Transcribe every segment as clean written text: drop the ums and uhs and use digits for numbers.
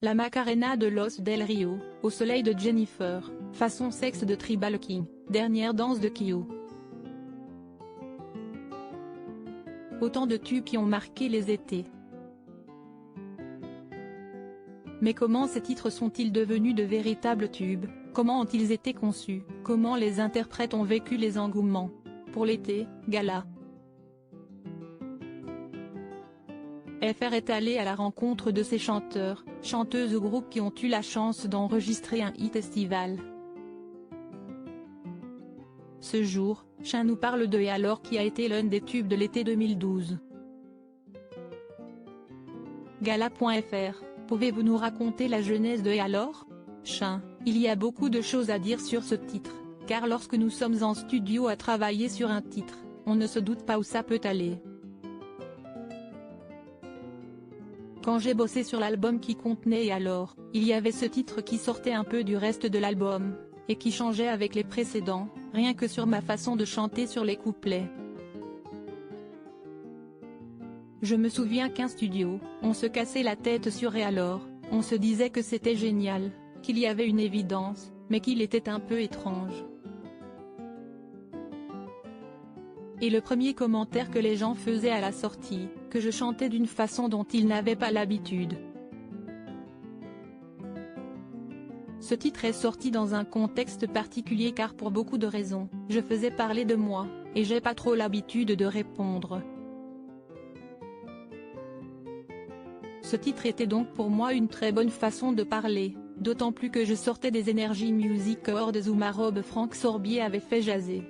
La Macarena de Los del Rio, Au soleil de Jennifer, Façon sexe de Tribal King, Dernière danse de Kyo. Autant de tubes qui ont marqué les étés. Mais comment ces titres sont-ils devenus de véritables tubes? Comment ont-ils été conçus? Comment les interprètes ont vécu les engouements? Pour l'été, Gala. FR est allé à la rencontre de ces chanteurs, chanteuses ou groupes qui ont eu la chance d'enregistrer un hit estival. Ce jour, Chin nous parle de Et alors qui a été l'un des tubes de l'été 2012. Gala.fr, pouvez-vous nous raconter la genèse de Et alors? Chin, il y a beaucoup de choses à dire sur ce titre, car lorsque nous sommes en studio à travailler sur un titre, on ne se doute pas où ça peut aller. Quand j'ai bossé sur l'album qui contenait Et alors, il y avait ce titre qui sortait un peu du reste de l'album, et qui changeait avec les précédents, rien que sur ma façon de chanter sur les couplets. Je me souviens qu'un studio, on se cassait la tête sur Et alors, on se disait que c'était génial, qu'il y avait une évidence, mais qu'il était un peu étrange. Et le premier commentaire que les gens faisaient à la sortie, que je chantais d'une façon dont ils n'avaient pas l'habitude. Ce titre est sorti dans un contexte particulier car pour beaucoup de raisons, je faisais parler de moi, et j'ai pas trop l'habitude de répondre. Ce titre était donc pour moi une très bonne façon de parler, d'autant plus que je sortais des Energy Music Awards où ma robe Franck Sorbier avait fait jaser.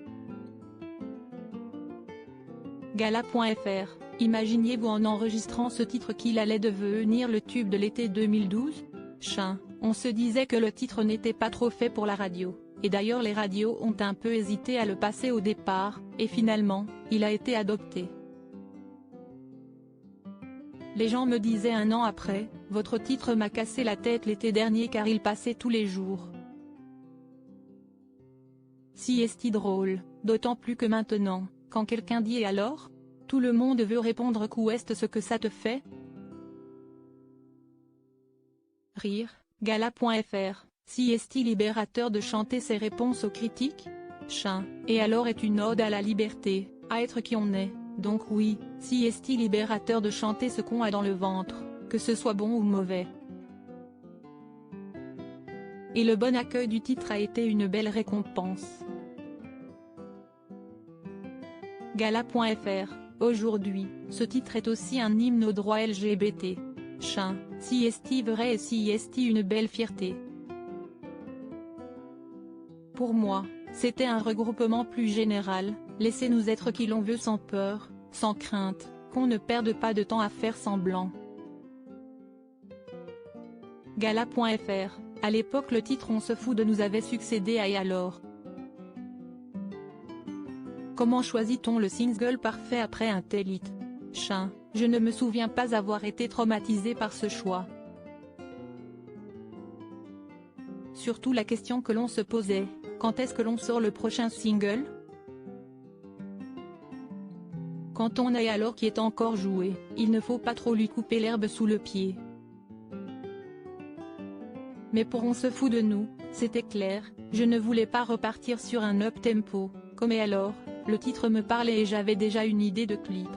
Gala.fr, imaginiez-vous en enregistrant ce titre qu'il allait devenir le tube de l'été 2012? Chin, on se disait que le titre n'était pas trop fait pour la radio, et d'ailleurs les radios ont un peu hésité à le passer au départ, et finalement, il a été adopté. Les gens me disaient un an après, votre titre m'a cassé la tête l'été dernier car il passait tous les jours. Si est-il drôle, d'autant plus que maintenant, quand quelqu'un dit Et alors? Tout le monde veut répondre qu'ouest ce que ça te fait? Rire, Gala.fr, si est-il libérateur de chanter ses réponses aux critiques? Chin, Et alors est une ode à la liberté, à être qui on est, donc oui, si est-il libérateur de chanter ce qu'on a dans le ventre, que ce soit bon ou mauvais. Et le bon accueil du titre a été une belle récompense. Gala.fr, aujourd'hui, ce titre est aussi un hymne aux droits LGBT. Chin, si est-il vrai et si est-il une belle fierté. Pour moi, c'était un regroupement plus général, laissez-nous être qui l'on veut sans peur, sans crainte, qu'on ne perde pas de temps à faire semblant. Gala.fr, à l'époque le titre On se fout de nous avait succédé à Et alors. Comment choisit-on le single parfait après un tel hit? Chin, je ne me souviens pas avoir été traumatisé par ce choix. Surtout la question que l'on se posait, quand est-ce que l'on sort le prochain single? Quand on a Et alors qui est encore joué, il ne faut pas trop lui couper l'herbe sous le pied. Mais pour On se fout de nous, c'était clair, je ne voulais pas repartir sur un up-tempo, comme Et alors, le titre me parlait et j'avais déjà une idée de clip.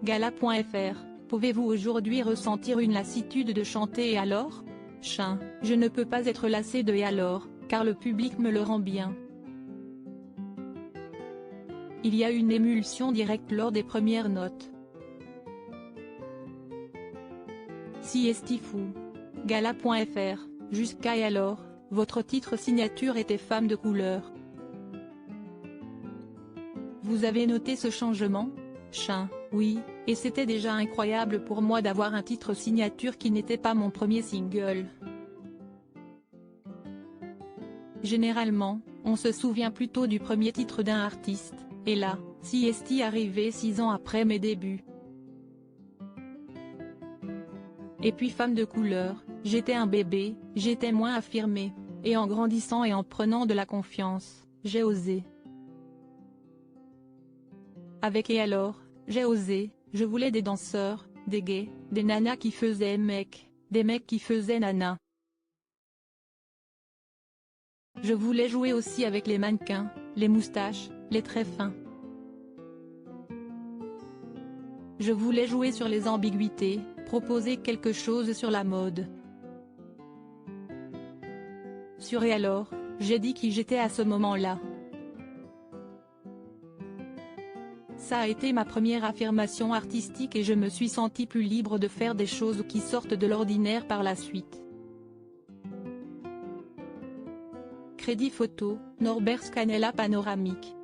Gala.fr, pouvez-vous aujourd'hui ressentir une lassitude de chanter Et alors? Chin, je ne peux pas être lassé de Et alors, car le public me le rend bien. Il y a une émulsion directe lors des premières notes. Si est-il fou. Gala.fr, jusqu'à Et alors, votre titre signature était Femme de couleur. Vous avez noté ce changement? Chin, oui, et c'était déjà incroyable pour moi d'avoir un titre signature qui n'était pas mon premier single. Généralement, on se souvient plutôt du premier titre d'un artiste, et là, si est-il arrivé 6 ans après mes débuts. Et puis Femme de couleur, j'étais un bébé, j'étais moins affirmé, et en grandissant et en prenant de la confiance, j'ai osé. Avec Et alors, j'ai osé, je voulais des danseurs, des gays, des nanas qui faisaient mecs, des mecs qui faisaient nanas. Je voulais jouer aussi avec les mannequins, les moustaches, les traits fins. Je voulais jouer sur les ambiguïtés, proposer quelque chose sur la mode. Et alors, j'ai dit qui j'étais à ce moment-là. Ça a été ma première affirmation artistique et je me suis sentie plus libre de faire des choses qui sortent de l'ordinaire par la suite. Crédit photo, Norbert Scanella panoramique.